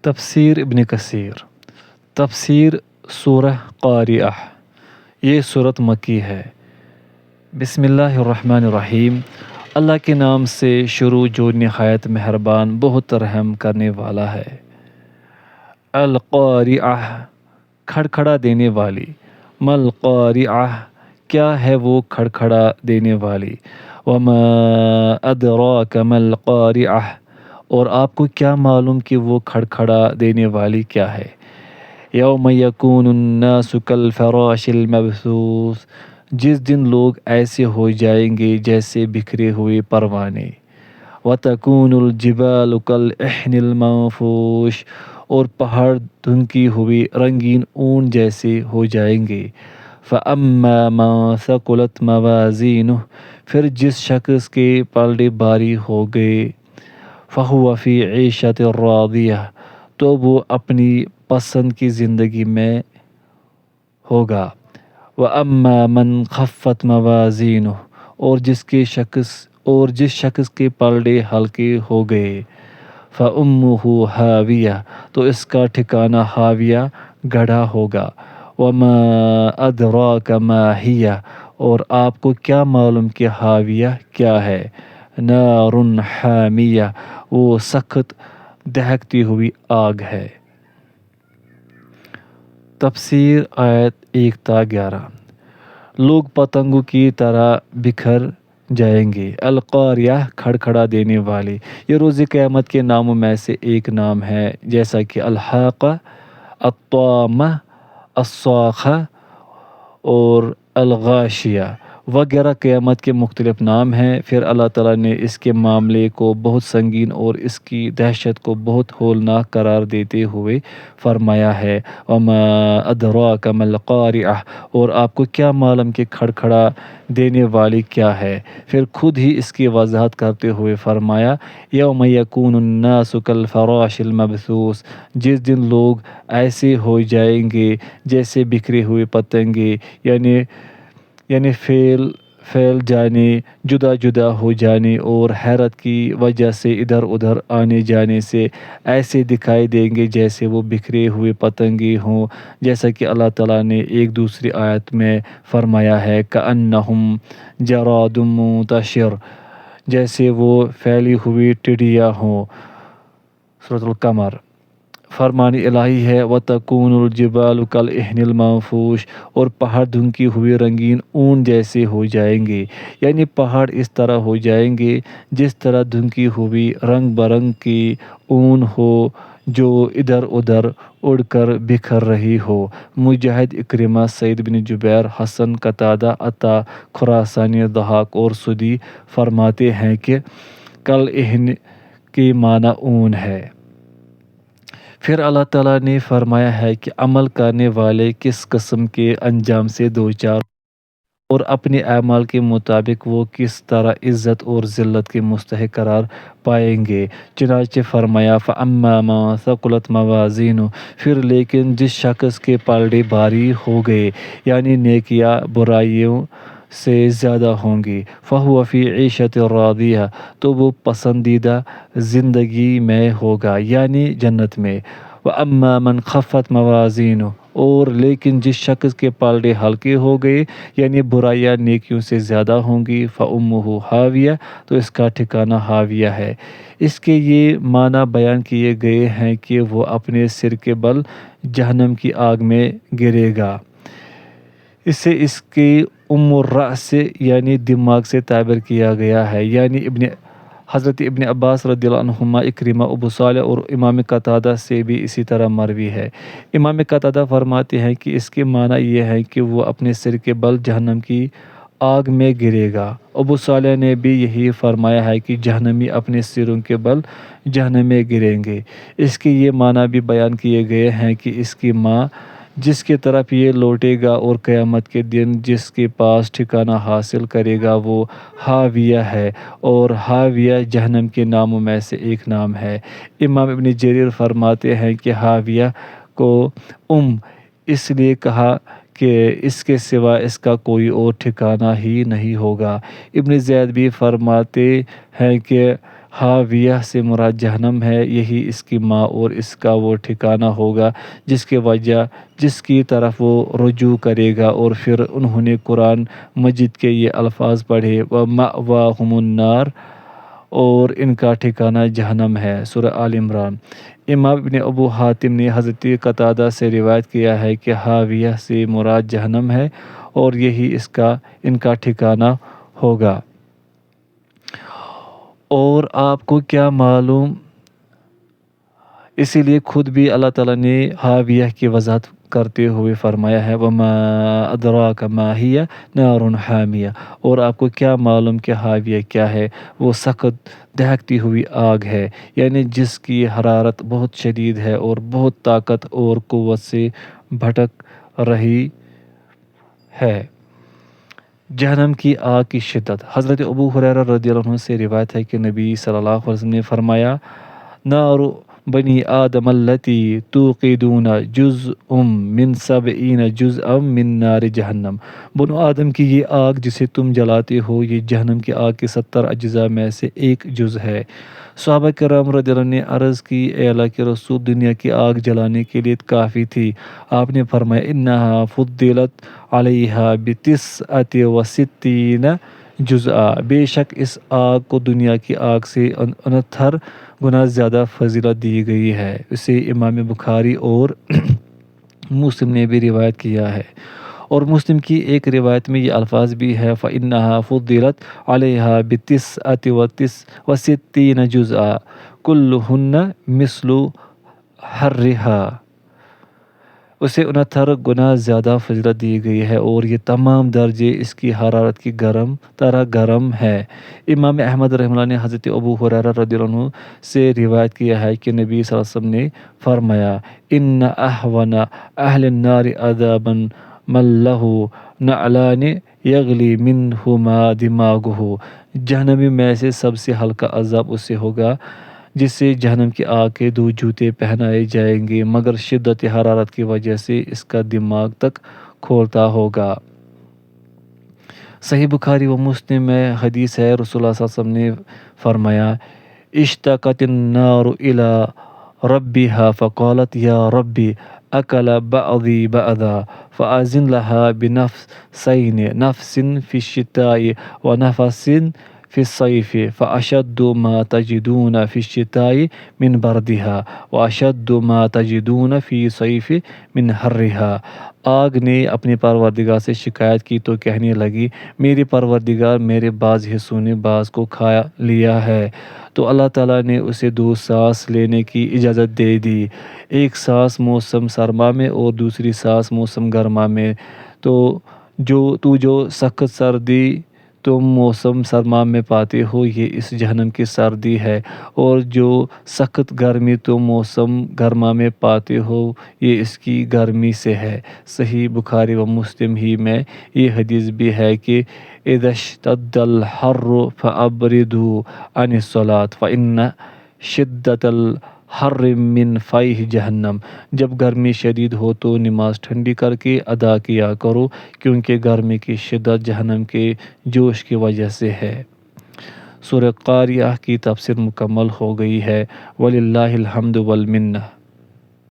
تفسیر ابن کثیر۔ تفسیر سورہ قاریعہ، یہ سورت مکی ہے۔ بسم اللہ الرحمن الرحیم، اللہ کے نام سے شروع جو نہایت مہربان بہت رحم کرنے والا ہے۔ القاریعہ، کھڑکھڑا دینے والی۔ مالقاریعہ، کیا ہے وہ کھڑکھڑا دینے والی۔ وما ادراک مالقاریعہ، اور آپ کو کیا معلوم کہ وہ کھڑکھڑا دینے والی کیا ہے۔ یوم یکون الناس کالفراش المبثوث، جس دن لوگ ایسے ہو جائیں گے جیسے بکھرے ہوئے پروانے۔ وتکون الجبال کالعہن المنفوش، اور پہاڑ دھنکی ہوئی رنگین اون جیسے ہو جائیں گے۔ فاما من ثقلت موازینہ، پھر جس شخص کے پلڑے بھاری ہو گئے۔ فہو فی عیشۃ راضیہ، تو وہ اپنی پسند کی زندگی میں ہوگا۔ واما من خفت موازینہ، اور جس شخص کے پلڑے ہلکے ہو گئے۔ فامہ ہاویہ، تو اس کا ٹھکانہ ہاویہ، گڑھا ہوگا۔ وما ادراک ما ہی، اور آپ کو کیا معلوم کہ ہاویہ کیا ہے۔ نار حامیہ، وہ سخت دہکتی ہوئی آگ ہے۔ تفسیر آیت 1 تا 11۔ لوگ پتنگوں کی طرح بکھر جائیں گے۔ القاریہ، کھڑکھڑا دینے والی، یہ روز قیامت کے ناموں میں سے ایک نام ہے، جیسا کہ الحاقہ، الطامہ، الصاخہ اور الغاشیہ وغیرہ قیامت کے مختلف نام ہیں۔ پھر اللہ تعالیٰ نے اس کے معاملے کو بہت سنگین اور اس کی دہشت کو بہت ہولناک قرار دیتے ہوئے فرمایا ہے۔ وما ادراک ما القاریعہ، اور آپ کو کیا معلوم کہ کھڑکھڑا دینے والی کیا ہے۔ پھر خود ہی اس کی وضاحت کرتے ہوئے فرمایا، یوم یکون الناس کالفراش المبثوث، جس دن لوگ ایسے ہو جائیں گے جیسے بکھرے ہوئے پتنگے، یعنی پھیل جانے، جدا جدا ہو جانے اور حیرت کی وجہ سے ادھر ادھر آنے جانے سے ایسے دکھائی دیں گے جیسے وہ بکھرے ہوئے پتنگے ہوں، جیسا کہ اللہ تعالیٰ نے ایک دوسری آیت میں فرمایا ہے، کأنہم جراد منتشر، جیسے وہ پھیلی ہوئی ٹڈیاں ہوں۔ سورۃ القمر۔ فرمان الہی ہے، وَتَكُونُ الْجِبَالُ كَالْعِهْنِ الْمَنفُوشِ، اور پہاڑ دھنکی ہوئی رنگین اون جیسے ہو جائیں گے، یعنی پہاڑ اس طرح ہو جائیں گے جس طرح دھنکی ہوئی رنگ برنگ کی اون ہو جو ادھر ادھر اڑ کر بکھر رہی ہو۔ مجاہد، اکرمہ، سعید بن جبیر، حسن، قتادہ، عطا، خراسانی، ضحاک اور سدی فرماتے ہیں کہ کالعہن کے معنی اون ہے۔ پھر اللہ تعالیٰ نے فرمایا ہے کہ عمل کرنے والے کس قسم کے انجام سے دوچار اور اپنے اعمال کے مطابق وہ کس طرح عزت اور ذلت کے مستحق قرار پائیں گے۔ چنانچہ فرمایا، فَأَمَّا مَن ثَقُلَتْ مَوَازِينُهُ، پھر لیکن جس شخص کے پلڑے بھاری ہو گئے، یعنی نیکیاں برائیوں سے زیادہ ہوں گی، فَهُوَ فِي عِيشَةٍ رَاضِيَةٍ، تو وہ پسندیدہ زندگی میں ہوگا، یعنی جنت میں۔ وَأَمَّا مَنْ خَفَّتْ مَوَازِينُهُ، اور لیکن جس شخص کے پلڑے ہلکے ہو گئے، یعنی برائیاں نیکیوں سے زیادہ ہوں گی، فَأُمُّهُ هَاوِيَةٌ، تو اس کا ٹھکانہ ہاویہ ہے۔ اس کے یہ معنی بیان کیے گئے ہیں کہ وہ اپنے سر کے بل جہنم کی آگ میں گرے گا۔ اسے اس کی الرأس یعنی دماغ سے تعبیر کیا گیا ہے، یعنی حضرت ابن عباس رضی اللہ عنہما، اکرمہ، ابو صالح اور امام قتادہ سے بھی اسی طرح مروی ہے۔ امام قتادہ فرماتے ہیں کہ اس کے معنی یہ ہے کہ وہ اپنے سر کے بل جہنم کی آگ میں گرے گا۔ ابو صالح نے بھی یہی فرمایا ہے کہ جہنمی اپنے سروں کے بل جہنم میں گریں گے۔ اس کے یہ معنی بھی بیان کیے گئے ہیں کہ اس کی ماں جس کی طرف یہ لوٹے گا اور قیامت کے دن جس کے پاس ٹھکانہ حاصل کرے گا وہ ہاویہ ہے، اور ہاویہ جہنم کے ناموں میں سے ایک نام ہے۔ امام ابن جریر فرماتے ہیں کہ ہاویہ کو اس لیے کہا کہ اس کے سوا اس کا کوئی اور ٹھکانہ ہی نہیں ہوگا۔ ابن زید بھی فرماتے ہیں کہ حاویہ سے مراد جہنم ہے، یہی اس کی ماں اور اس کا وہ ٹھکانہ ہوگا جس کی طرف وہ رجوع کرے گا۔ اور پھر انہوں نے قرآن مجید کے یہ الفاظ پڑھے، وَمَأْوَاهُمُ النَّارُ، اور ان کا ٹھکانہ جہنم ہے۔ سورہ آل عمران۔ امام ابن ابو حاتم نے حضرت قتادہ سے روایت کیا ہے کہ حاویہ سے مراد جہنم ہے اور یہی ان کا ٹھکانہ ہوگا۔ اور آپ کو کیا معلوم، اسی لیے خود بھی اللہ تعالیٰ نے حاویہ کی وضاحت کرتے ہوئے فرمایا ہے، وَمَا أَدْرَاكَ مَا هِيَ نَارٌ حَامِيَةٌ، اور آپ کو کیا معلوم کہ حاویہ کیا ہے؟ وہ سخت دہکتی ہوئی آگ ہے، یعنی جس کی حرارت بہت شدید ہے اور بہت طاقت اور قوت سے بھڑک رہی ہے۔ جہنم کی آگ کی شدت۔ حضرت ابو ہریرہ رضی اللہ عنہ سے روایت ہے کہ نبی صلی اللہ علیہ وسلم نے فرمایا، نار بنی آدم التی توقدون جزء من 70 جزءا من نار جہنم، بنو آدم کی یہ آگ جسے تم جلاتے ہو یہ جہنم کی آگ کے 70 اجزاء میں سے ایک جز ہے۔ صحابہ کرام رضی اللہ عنہ نے عرض کی، اے اللہ کے رسول، دنیا کی آگ جلانے کے لیے کافی تھی؟ آپ نے فرمایا، انہا فضلت علیہا ب69 جزءا، بے شک اس آگ کو دنیا کی آگ سے 69 گنا زیادہ فضیلت دی گئی ہے۔ اسے امام بخاری اور مسلم نے بھی روایت کیا ہے۔ اور مسلم کی ایک روایت میں یہ الفاظ بھی ہے، فَإِنَّهَا فُضِّلَتْ عَلَيْهَا ب69 جزءا كُلُّهُنَّ مِثْلُ حَرِّهَا، اسے 69 گنا زیادہ فضیلت دی گئی ہے اور یہ تمام درجے اس کی حرارت کی طرح گرم ہے۔ امام احمد رحمہ اللہ نے حضرت ابو ہریرہ رضی اللہ عنہ سے روایت کیا ہے کہ نبی صلی اللہ علیہ وسلم نے فرمایا، ان اہون اہل النار عذابا من لہ نعلان یغلی منہما دماغہ، جہنمی میں سے سب سے ہلکا عذاب اس سے ہوگا جسے جہنم کی آگ کے 2 جوتے پہنائے جائیں گے مگر شدت حرارت کی وجہ سے اس کا دماغ تک کھولتا ہوگا۔ صحیح بخاری و مسلم میں حدیث ہے، رسول اللہ صلی اللہ علیہ وسلم نے فرمایا، اشتاقت النار الى ربها فقالت یا ربی اکل بعضی بعضا فأذن لها بنفسین، نفس فی الشتاء ونفس فی الصیف، فأشد ما تجدون فی الشتاء من بردها وأشد ما تجدون فی الصیف من حرها۔ آگ نے اپنے پروردگار سے شکایت کی تو کہنے لگی، میرے پروردگار، میرے بعض حصوں نے بعض کو کھا لیا ہے۔ تو اللہ تعالیٰ نے اسے 2 سانس لینے کی اجازت دے دی، ایک سانس موسم سرما میں اور دوسری سانس موسم گرما میں۔ تو جو سخت سردی تم موسم سرما میں پاتے ہو یہ اس جہنم کی سردی ہے، اور جو سخت گرمی تم موسم گرما میں پاتے ہو یہ اس کی گرمی سے ہے۔ صحیح بخاری و مسلم ہی میں یہ حدیث بھی ہے کہ اذا اشتد الحر فابردوا عن الصلاة فإن شدت الحر من فیح جہنم، جب گرمی شدید ہو تو نماز ٹھنڈی کر کے ادا کیا کرو کیونکہ گرمی کی شدت جہنم کے جوش کی وجہ سے ہے۔ سورہ قاریہ کی تفسیر مکمل ہو گئی ہے، وَلِلَّهِ الْحَمْدُ وَالْمِنَّةُ۔